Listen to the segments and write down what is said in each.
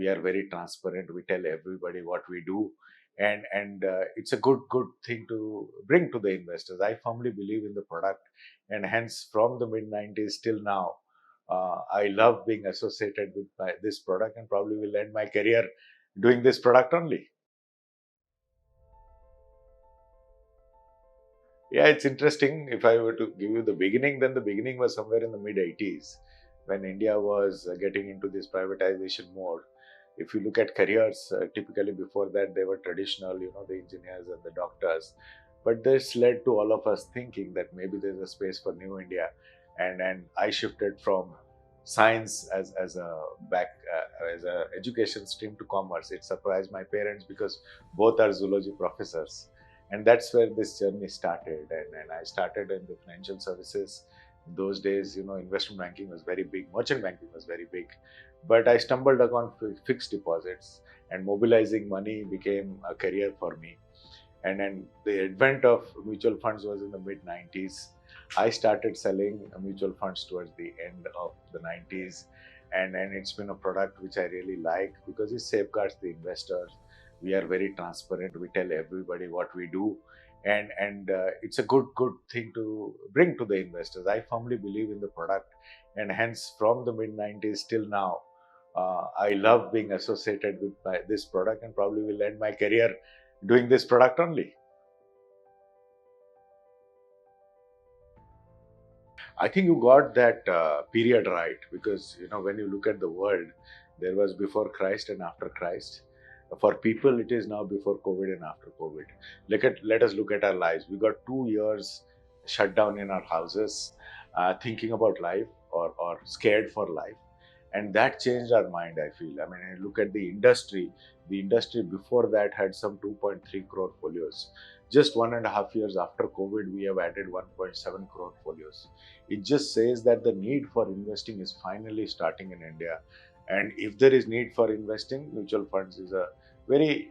We are very transparent. We tell everybody what we do, and it's a good thing to bring to the investors. I firmly believe in the product, and hence from the mid 90s till now, I love being associated with this product, and probably will end my career doing this product only. Yeah, it's interesting. If I were to give you the beginning, then the beginning was somewhere in the mid 80s when India was getting into this privatization mode. If you look at careers, typically before that, they were traditional, the engineers and the doctors. But this led to all of us thinking that maybe there's a space for new India. And I shifted from science as a back as a education stream to commerce. It surprised my parents because both are zoology professors, and that's where this journey started. And I started in the financial services. In those days, investment banking was very big, merchant banking was very big, but I stumbled upon fixed deposits, and mobilizing money became a career for me. And then the advent of mutual funds was in the mid 90s. I started selling mutual funds towards the end of the 90s, and it's been a product which I really like because it safeguards the investors. We are very transparent. We tell everybody what we do, and it's a good thing to bring to the investors. I firmly believe in the product, and hence from the mid 90s till now, I love being associated with this product, and probably will end my career doing this product only. I think you got that period right because when you look at the world, there was before Christ and after Christ. For people, it is now before COVID and after COVID. Let us look at our lives. We got 2 years shut down in our houses, thinking about life or scared for life, and that changed our mind. I feel. I mean, I look at the industry. The industry before that had some 2.3 crore folios. Just 1.5 years after COVID, we have added 1.7 crore folios. It just says that the need for investing is finally starting in India. And if there is need for investing, mutual funds is a very,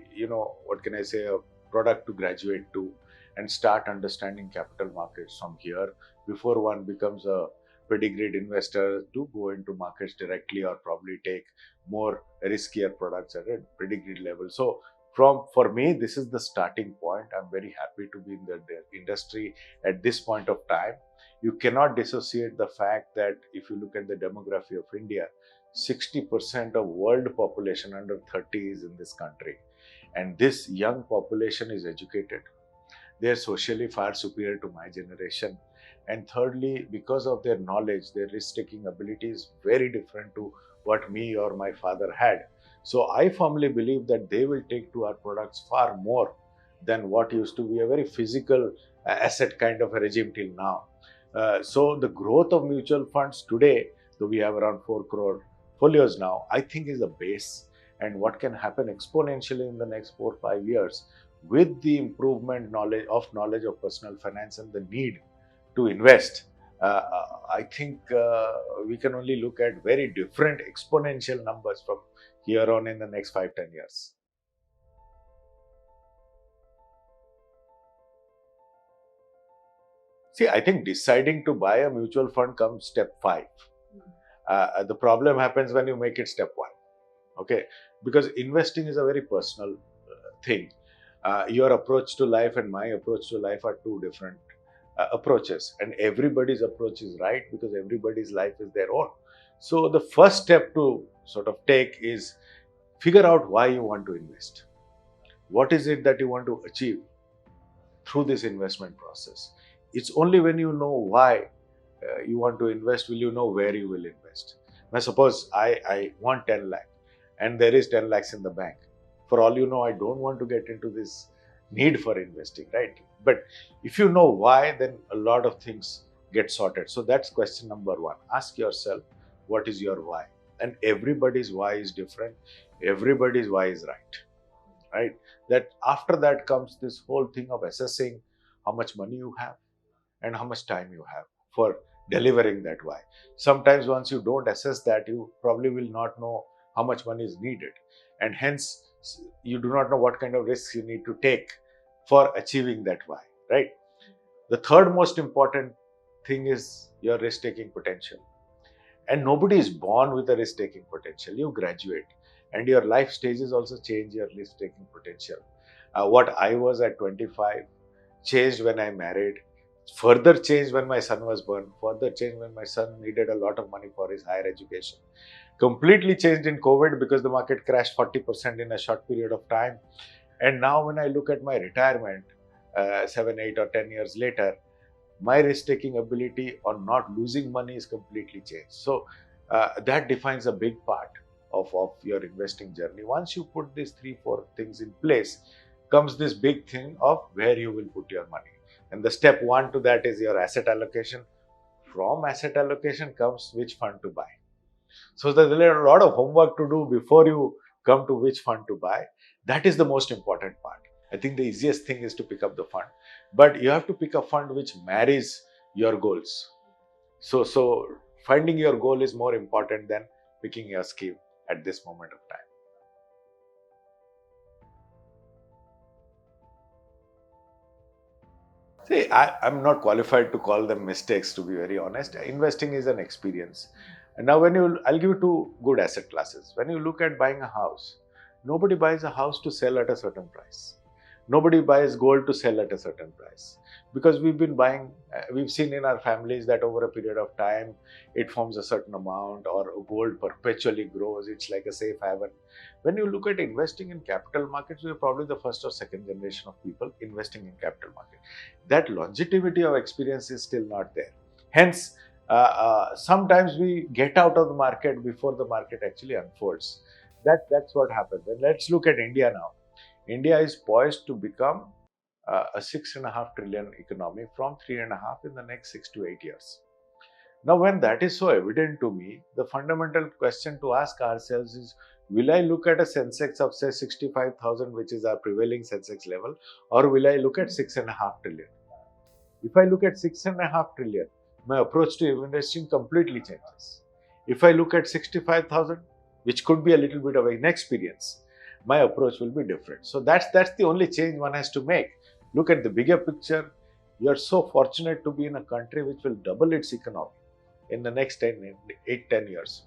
what can I say, a product to graduate to and start understanding capital markets from here before one becomes a pedigreed investor to go into markets directly or probably take more riskier products at a pedigreed level. So for me, this is the starting point. I'm very happy to be in the industry at this point of time. You cannot dissociate the fact that if you look at the demography of India, 60% of world population under 30 is in this country, and this young population is educated. They are socially far superior to my generation, and thirdly, because of their knowledge, their risk-taking ability is very different to what me or my father had. So I firmly believe that they will take to our products far more than what used to be a very physical asset kind of a regime till now. So the growth of mutual funds today, though we have around 4 crore folios now, I think is a base. And what can happen exponentially in the next 4 or 5 years with the improvement knowledge of personal finance and the need to invest, I think we can only look at very different exponential numbers from here on in the next 5-10 years. See, I think deciding to buy a mutual fund comes step five. The problem happens when you make it step one. Okay, because investing is a very personal thing. Your approach to life and my approach to life are two different approaches, and everybody's approach is right because everybody's life is their own. So the first step to sort of take is figure out why you want to invest. What is it that you want to achieve through this investment process? It's only when you know why you want to invest will you know where you will invest. Now suppose I want 10 lakh and there is 10 lakhs in the bank. For all you know, I don't want to get into this need for investing, right? But if you know why, then a lot of things get sorted. So that's question number one. Ask yourself, what is your why? And everybody's why is different. Everybody's why is right? That after that comes this whole thing of assessing how much money you have and how much time you have for delivering that why. Sometimes once you don't assess that, you probably will not know how much money is needed, and hence you do not know what kind of risks you need to take for achieving that why, right? The third most important thing is your risk taking potential, and nobody is born with a risk taking potential. You graduate, and your life stages also change your risk taking potential. What I was at 25 changed when I married, further changed when my son was born, further changed when my son needed a lot of money for his higher education. Completely changed in COVID because the market crashed 40% in a short period of time. And now, when I look at my retirement, 7, 8, or 10 years later, my risk taking ability on not losing money is completely changed. So, that defines a big part of your investing journey. Once you put these 3, 4 things in place, comes this big thing of where you will put your money. And the step one to that is your asset allocation. From asset allocation comes which fund to buy. So there's a lot of homework to do before you come to which fund to buy. That is the most important part. I think the easiest thing is to pick up the fund, but you have to pick a fund which marries your goals. So finding your goal is more important than picking your scheme at this moment of time. See, I'm not qualified to call them mistakes, to be very honest. Investing is an experience. And now, I'll give you two good asset classes. When you look at buying a house, nobody buys a house to sell at a certain price. Nobody buys gold to sell at a certain price. Because we've seen in our families that over a period of time, it forms a certain amount, or gold perpetually grows. It's like a safe haven. When you look at investing in capital markets, we're probably the first or second generation of people investing in capital markets. That longevity of experience is still not there. Hence, sometimes we get out of the market before the market actually unfolds. That's what happens. And let's look at India now. India is poised to become a 6.5 trillion economy from 3.5 in the next 6 to 8 years. Now, when that is so evident to me, the fundamental question to ask ourselves is, will I look at a Sensex of say 65,000, which is our prevailing Sensex level, or will I look at 6.5 trillion? If I look at 6.5 trillion, my approach to investing completely changes. If I look at 65,000, which could be a little bit of inexperience, my approach will be different. So that's the only change one has to make. Look at the bigger picture. You're so fortunate to be in a country which will double its economy in the next 10 years.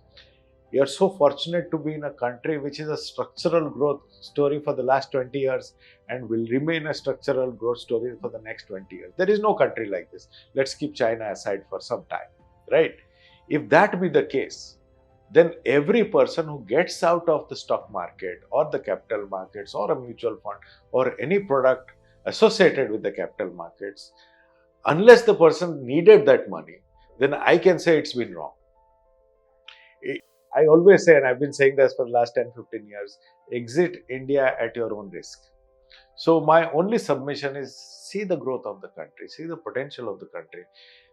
You're so fortunate to be in a country which is a structural growth story for the last 20 years and will remain a structural growth story for the next 20 years. There is no country like this. Let's keep China aside for some time, right? If that be the case, then every person who gets out of the stock market or the capital markets or a mutual fund or any product associated with the capital markets, unless the person needed that money, then I can say it's been wrong. I always say, and I've been saying this for the last 10, 15 years, exit India at your own risk. So my only submission is, see the growth of the country, see the potential of the country.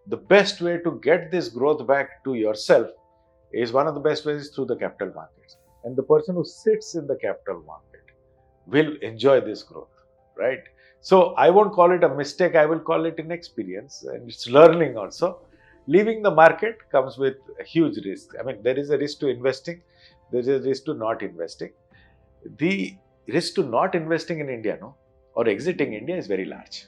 The best way to get this growth back to yourself is one of the best ways through the capital markets. And the person who sits in the capital market will enjoy this growth, right? So I won't call it a mistake, I will call it an experience, and it's learning also. Leaving the market comes with a huge risk. I mean, there is a risk to investing, there is a risk to not investing. The risk to not investing in India, no, or exiting India is very large.